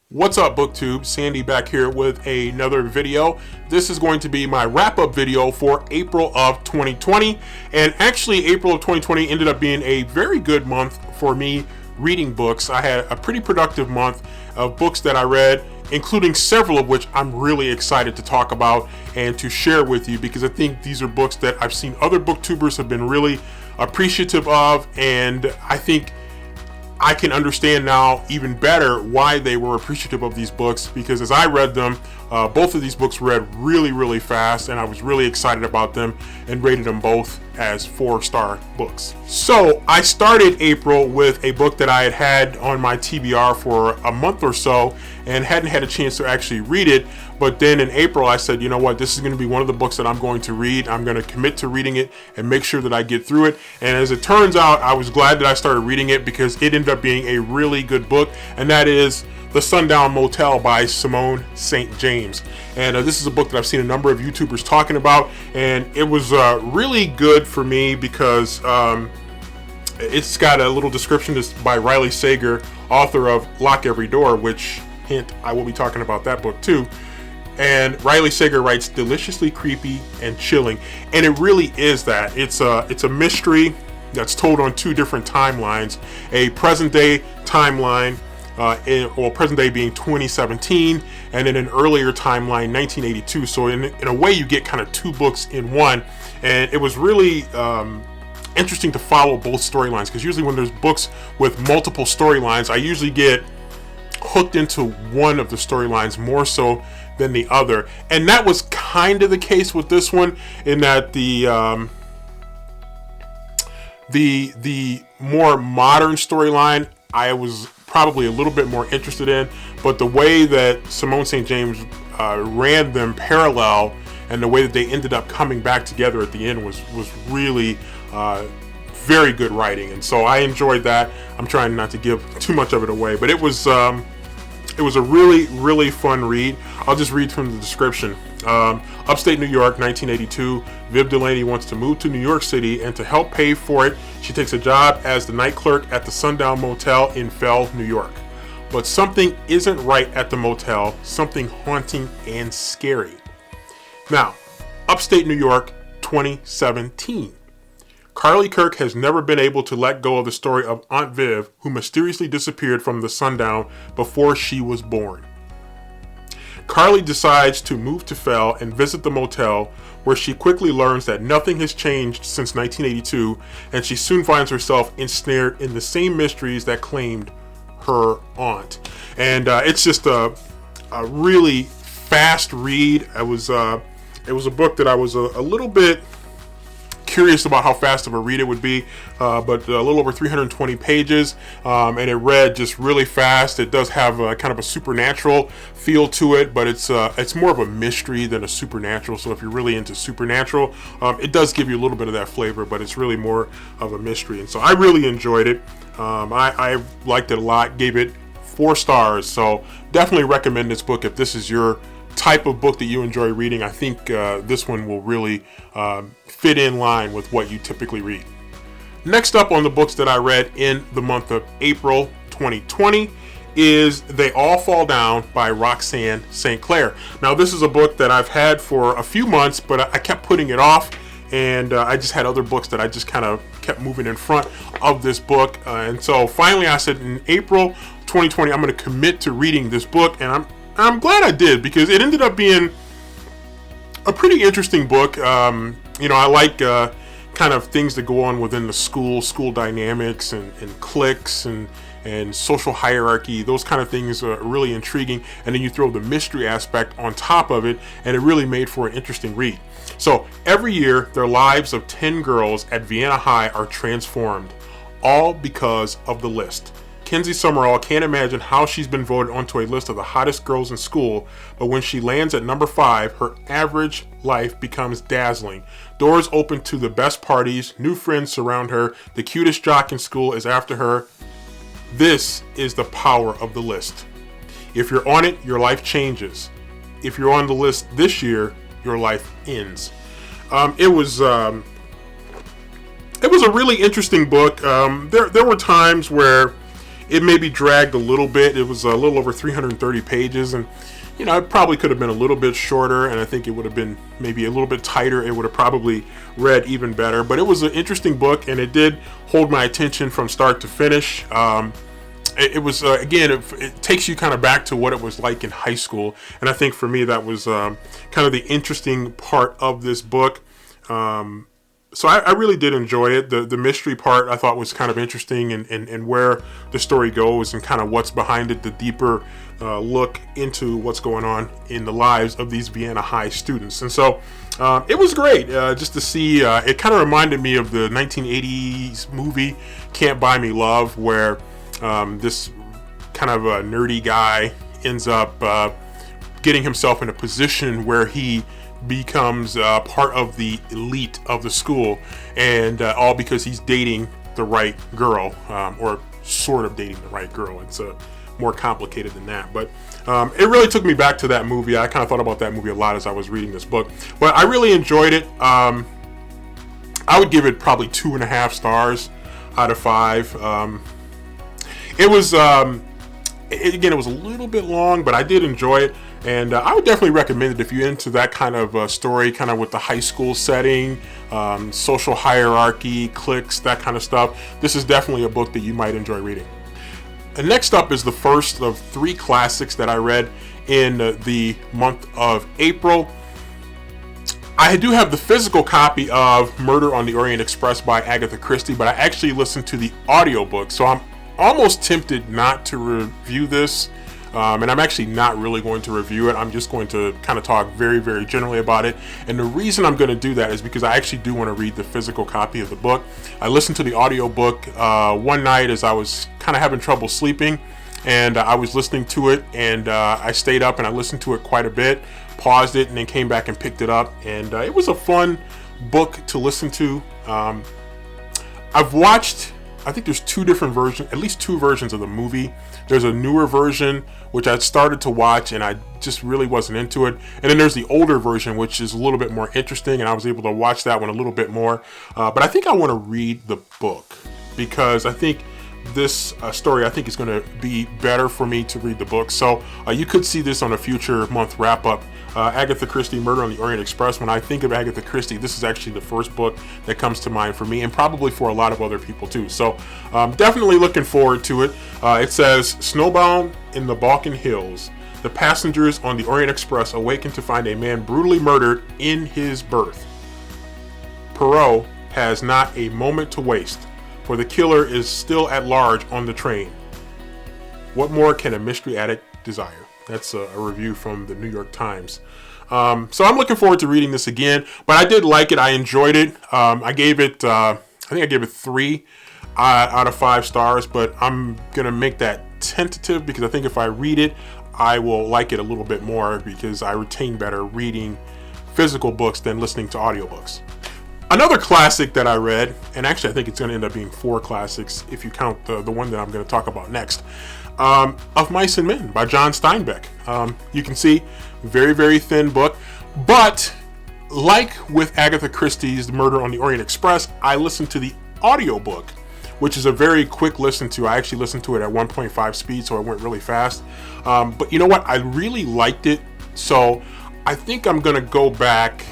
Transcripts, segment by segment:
What's up, BookTube? Sandy back here with another video. This is going to be my wrap-up video for April of 2020. And actually, April of 2020 ended up being a very good month for me reading books. I had a pretty productive month of books that I read, including several of which I'm really excited to talk about and to share with you, because I think these are books that I've seen other booktubers have been really appreciative of, and I think I can understand now even better why they were appreciative of these books, because as I read them, both of these books read really fast, and I was really excited about them and rated them both as 4-star books. So I started April with a book that I had on my TBR for a month or so and hadn't had a chance to actually read it. But then in April, I said, you know what, this is going to be one of the books that I'm going to read. I'm going to commit to reading it and make sure that I get through it. And as it turns out, I was glad that I started reading it, because it ended up being a really good book, and that is The Sundown Motel by Simone St. James. And this is a book that I've seen a number of YouTubers talking about, and it was really good for me because it's got a little description. This by Riley Sager, author of Lock Every Door, which, hint, I will be talking about that book too. And Riley Sager writes deliciously creepy and chilling, and it really is that. It's a mystery that's told on two different timelines, a present day timeline, present day being 2017, and then an earlier timeline, 1982. So in a way, you get kind of two books in one, and it was really interesting to follow both storylines, because usually when there's books with multiple storylines, I usually get hooked into one of the storylines more so than the other, and that was kind of the case with this one, in that the more modern storyline I was probably a little bit more interested in, but the way that Simone St. James ran them parallel, and the way that they ended up coming back together at the end was really very good writing, and so I enjoyed that. I'm trying not to give too much of it away, but it was a really fun read. I'll just read from the description. Upstate New York, 1982. Viv Delaney wants to move to New York City, and to help pay for it, she takes a job as the night clerk at the Sundown Motel in Fell, New York. But something isn't right at the motel, something haunting and scary. Now, Upstate New York, 2017. Carly Kirk has never been able to let go of the story of Aunt Viv, who mysteriously disappeared from the Sundown before she was born. Carly decides to move to Fell and visit the motel, where she quickly learns that nothing has changed since 1982, and she soon finds herself ensnared in the same mysteries that claimed her aunt. And it's just a really fast read. It was a book that I was a little bit curious about how fast of a read it would be, but a little over 320 pages, and it read just really fast. It does have kind of a supernatural feel to it, but it's more of a mystery than a supernatural. So if you're really into supernatural, it does give you a little bit of that flavor, but it's really more of a mystery. And so I really enjoyed it. I liked it a lot, gave it 4 stars. So definitely recommend this book if this is your type of book that you enjoy reading. I think this one will really fit in line with what you typically read. Next up on the books that I read in the month of April 2020 is They All Fall Down by Roxanne St. Clair. Now, this is a book that I've had for a few months, but I kept putting it off, and I just had other books that I just kind of kept moving in front of this book, and so finally I said in April 2020 I'm going to commit to reading this book, and I'm glad I did, because it ended up being a pretty interesting book. I like kind of things that go on within the school dynamics and cliques and social hierarchy. Those kind of things are really intriguing. And then you throw the mystery aspect on top of it, and it really made for an interesting read. So every year, the lives of 10 girls at Vienna High are transformed, all because of the list. Kenzie Summerall can't imagine how she's been voted onto a list of the hottest girls in school, but when she lands at number 5, her average life becomes dazzling. Doors open to the best parties, new friends surround her, the cutest jock in school is after her. This is the power of the list. If you're on it, your life changes. If you're on the list this year, your life ends. It was a really interesting book. There were times where it maybe dragged a little bit. It was a little over 330 pages, and it probably could have been a little bit shorter, and I think it would have been maybe a little bit tighter. It would have probably read even better. But it was an interesting book, and it did hold my attention from start to finish. It was, again, it takes you kind of back to what it was like in high school. And I think for me, that was kind of the interesting part of this book. So I really did enjoy it. The mystery part I thought was kind of interesting, and where the story goes and kind of what's behind it, the deeper look into what's going on in the lives of these Vienna High students. And so it was great just to see. It kind of reminded me of the 1980s movie Can't Buy Me Love, where this kind of a nerdy guy ends up getting himself in a position where he becomes part of the elite of the school, and all because he's dating the right girl, or sort of dating the right girl. It's more complicated than that, but it really took me back to that movie. I kind of thought about that movie a lot as I was reading this book, but I really enjoyed it. I would give it probably 2.5 stars out of 5. It was again, it was a little bit long, but I did enjoy it. And I would definitely recommend it if you're into that kind of story, kind of with the high school setting, social hierarchy, cliques, that kind of stuff. This is definitely a book that you might enjoy reading. And next up is the first of 3 classics that I read in the month of April. I do have the physical copy of Murder on the Orient Express by Agatha Christie, but I actually listened to the audiobook, so I'm almost tempted not to review this. And I'm actually not really going to review it. I'm just going to kind of talk very, very generally about it. And the reason I'm going to do that is because I actually do want to read the physical copy of the book. I listened to the audiobook one night as I was kind of having trouble sleeping, and I was listening to it, and I stayed up and I listened to it quite a bit, paused it, and then came back and picked it up. And it was a fun book to listen to. I've watched, I think there's 2 different versions, at least 2 versions of the movie. There's a newer version, which I started to watch, and I just really wasn't into it. And then there's the older version, which is a little bit more interesting, and I was able to watch that one a little bit more. But I think I want to read the book, because I think this story, I think, is going to be better for me to read the book. So you could see this on a future month wrap-up. Agatha Christie, Murder on the Orient Express. When I think of Agatha Christie, this is actually the first book that comes to mind for me, and probably for a lot of other people too. So definitely looking forward to it. It says, snowbound in the Balkan Hills, the passengers on the Orient Express awaken to find a man brutally murdered in his berth. Poirot has not a moment to waste, for the killer is still at large on the train. What more can a mystery addict desire? That's a review from the New York Times. So I'm looking forward to reading this again, but I did like it. I enjoyed it. I gave it, I think I gave it 3 out of 5 stars, but I'm going to make that tentative, because I think if I read it, I will like it a little bit more, because I retain better reading physical books than listening to audiobooks. Another classic that I read, and actually I think it's going to end up being 4 classics if you count the one that I'm going to talk about next, Of Mice and Men by John Steinbeck. You can see, very, very thin book, but like with Agatha Christie's Murder on the Orient Express, I listened to the audiobook, which is a very quick listen to. I actually listened to it at 1.5 speed, so it went really fast. But you know what? I really liked it, so I think I'm going to go back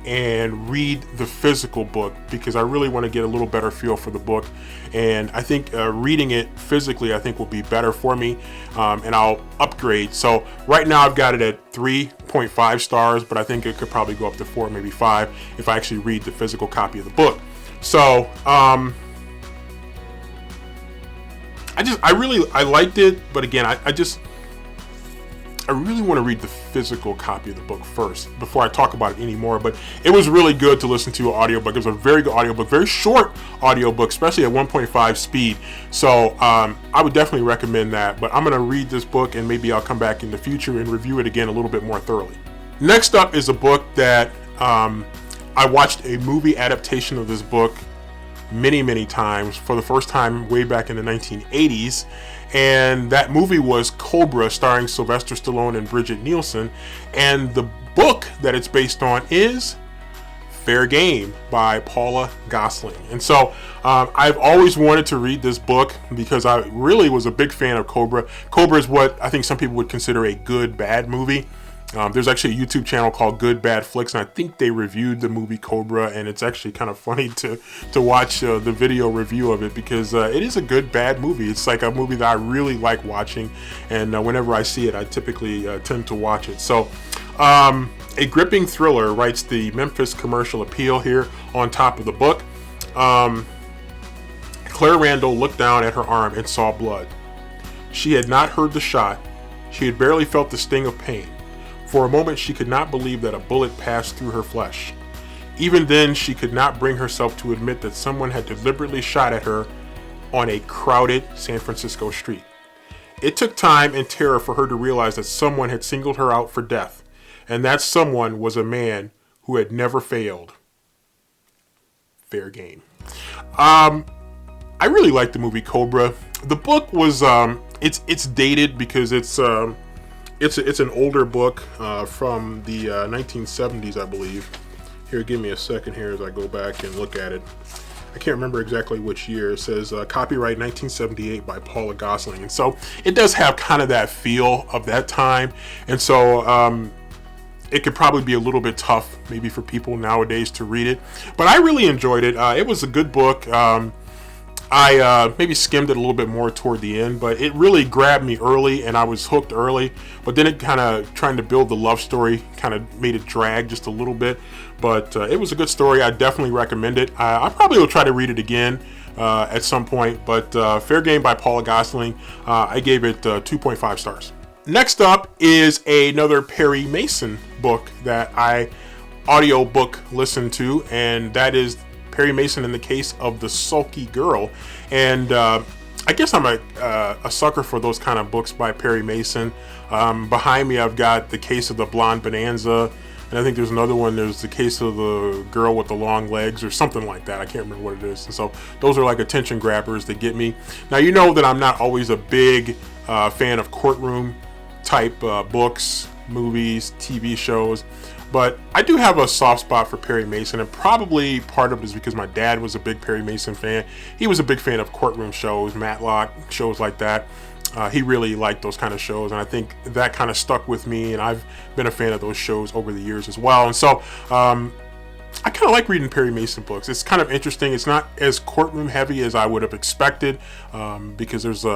and read the physical book, because I really want to get a little better feel for the book. And I think reading it physically, I think, will be better for me, and I'll upgrade. So right now I've got it at 3.5 stars, but I think it could probably go up to 4, maybe 5, if I actually read the physical copy of the book. So I liked it, but again, I really want to read the physical copy of the book first before I talk about it anymore. But it was really good to listen to an audiobook. It was a very good audiobook, very short audiobook, especially at 1.5 speed. So I would definitely recommend that. But I'm going to read this book, and maybe I'll come back in the future and review it again a little bit more thoroughly. Next up is a book that I watched a movie adaptation of this book many, many times, for the first time way back in the 1980s. And that movie was Cobra, starring Sylvester Stallone and Bridget Nielsen. And the book that it's based on is Fair Game by Paula Gosling. And so I've always wanted to read this book because I really was a big fan of Cobra. Cobra is what I think some people would consider a good bad movie. There's actually a YouTube channel called Good Bad Flicks, and I think they reviewed the movie Cobra, and it's actually kind of funny to watch the video review of it because it is a good bad movie. It's like a movie that I really like watching, and whenever I see it, I typically tend to watch it. So, a gripping thriller, writes the Memphis Commercial Appeal here on top of the book. Claire Randall looked down at her arm and saw blood. She had not heard the shot. She had barely felt the sting of pain. For a moment, she could not believe that a bullet passed through her flesh. Even then, she could not bring herself to admit that someone had deliberately shot at her on a crowded San Francisco street. It took time and terror for her to realize that someone had singled her out for death, and that someone was a man who had never failed. Fair Game. I really like the movie Cobra. The book was it's dated because it's an older book from the 1970s, I believe. Here, give me a second here as I go back and look at it. I can't remember exactly which year. It says copyright 1978 by Paula Gosling. And so it does have kind of that feel of that time. And so it could probably be a little bit tough maybe for people nowadays to read it. But I really enjoyed it. It was a good book. I maybe skimmed it a little bit more toward the end, but it really grabbed me early and I was hooked early. But then it kind of, trying to build the love story, kind of made it drag just a little bit. But it was a good story. I definitely recommend it. I probably will try to read it again at some point. But Fair Game by Paula Gosling, I gave it 2.5 stars. Next up is another Perry Mason book that I audiobook listened to, and that is Perry Mason in the Case of the Sulky Girl. And I guess I'm a sucker for those kind of books by Perry Mason. Behind me, I've got The Case of the Blonde Bonanza, and I think there's another one. There's The Case of the Girl with the Long Legs or something like that. I can't remember what it is. And so those are like attention grabbers that get me. Now, you know that I'm not always a big fan of courtroom type books, movies, TV shows. But I do have a soft spot for Perry Mason, and probably part of it is because my dad was a big Perry Mason fan. He was a big fan of courtroom shows, Matlock, shows like that. He really liked those kind of shows, and I think that kind of stuck with me, and I've been a fan of those shows over the years as well. And so I kind of like reading Perry Mason books. It's kind of interesting. It's not as courtroom heavy as I would have expected because there's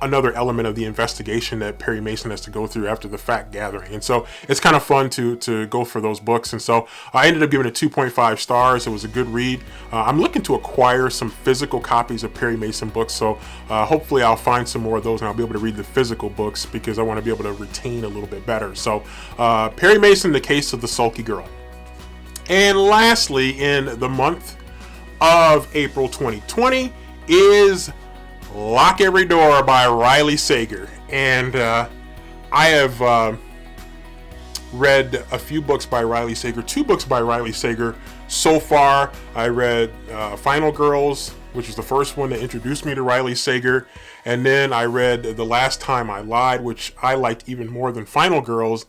another element of the investigation that Perry Mason has to go through after the fact gathering. And so it's kind of fun to go for those books. And so I ended up giving it 2.5 stars. It was a good read. I'm looking to acquire some physical copies of Perry Mason books. So hopefully I'll find some more of those and I'll be able to read the physical books because I want to be able to retain a little bit better. So Perry Mason, The Case of the Sulky Girl. And lastly, in the month of April 2020 is Lock Every Door by Riley Sager. And I have read a few books by Riley Sager, 2 books by Riley Sager so far. I read Final Girls, which was the first one that introduced me to Riley Sager. And then I read The Last Time I Lied, which I liked even more than Final Girls.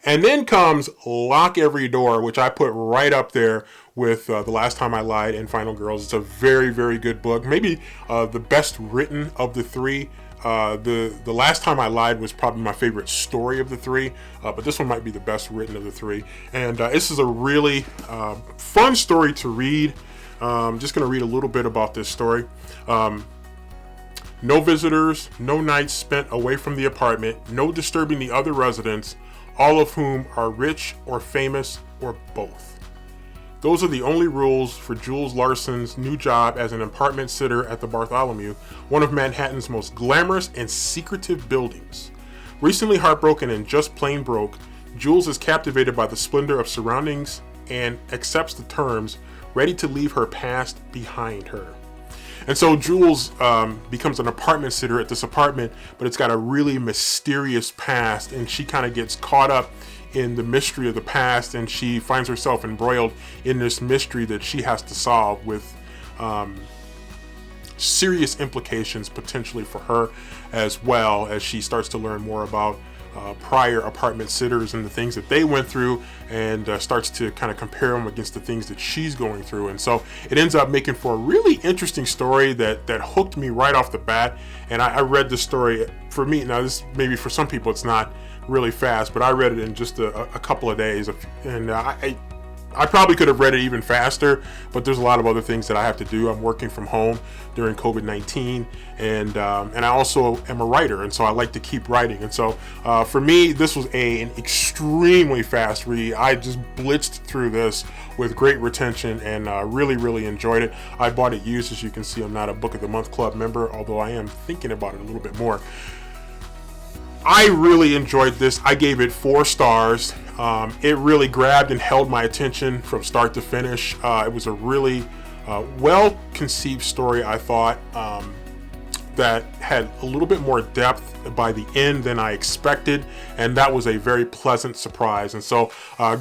And then comes Lock Every Door, which I put right up there with The Last Time I Lied and Final Girls. It's a very, very good book. Maybe the best written of the 3. The Last Time I Lied was probably my favorite story of the 3, but this one might be the best written of the 3. And this is a really fun story to read. I'm just going to read a little bit about this story. No visitors, no nights spent away from the apartment, no disturbing the other residents, all of whom are rich or famous or both. Those are the only rules for Jules Larson's new job as an apartment sitter at the Bartholomew, one of Manhattan's most glamorous and secretive buildings. Recently heartbroken and just plain broke, Jules is captivated by the splendor of surroundings and accepts the terms, ready to leave her past behind her. And so Jules becomes an apartment sitter at this apartment, but it's got a really mysterious past, and she kind of gets caught up in the mystery of the past, and she finds herself embroiled in this mystery that she has to solve with serious implications potentially for her, as well as she starts to learn more about prior apartment sitters and the things that they went through, and starts to kind of compare them against the things that she's going through. And so it ends up making for a really interesting story that hooked me right off the bat. And I read this story, for me, now this maybe for some people it's not really fast, but I read it in just a couple of days, and I probably could have read it even faster, but there's a lot of other things that I have to do. I'm working from home during COVID-19, and I also am a writer, and so I like to keep writing. And so for me, this was an extremely fast read. I just blitzed through this with great retention, and really enjoyed it. I bought it used. As you can see, I'm not a Book of the Month Club member, although I am thinking about it a little bit more. I really enjoyed this. I gave it 4 stars. It really grabbed and held my attention from start to finish. It was a really well-conceived story, I thought, that had a little bit more depth by the end than I expected, and that was a very pleasant surprise. And so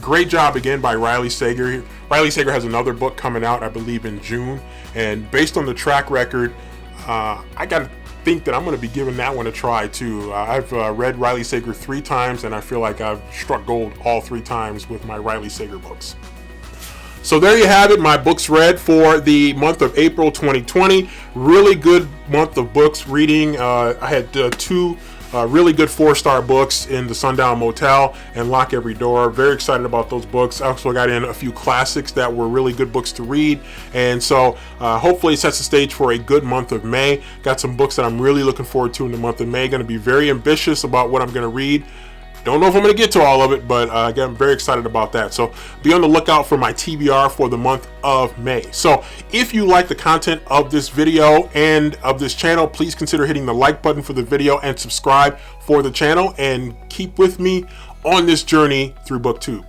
great job again by Riley Sager. Riley Sager has another book coming out, I believe, in June, and based on the track record, I got to think that I'm going to be giving that one a try too. I've read Riley Sager 3 times, and I feel like I've struck gold all 3 times with my Riley Sager books. So there you have it, my books read for the month of April 2020. Really good month of books reading. I had 2 really good 4-star books in the Sundown Motel and Lock Every Door. Very excited about those books. I also got in a few classics that were really good books to read, and so hopefully it sets the stage for a good month of May. Got some books that I'm really looking forward to in the month of May. Going to be very ambitious about what I'm going to read. Don't know if I'm going to get to all of it, but again, I'm very excited about that. So be on the lookout for my TBR for the month of May. So if you like the content of this video and of this channel, please consider hitting the like button for the video and subscribe for the channel, and keep with me on this journey through BookTube.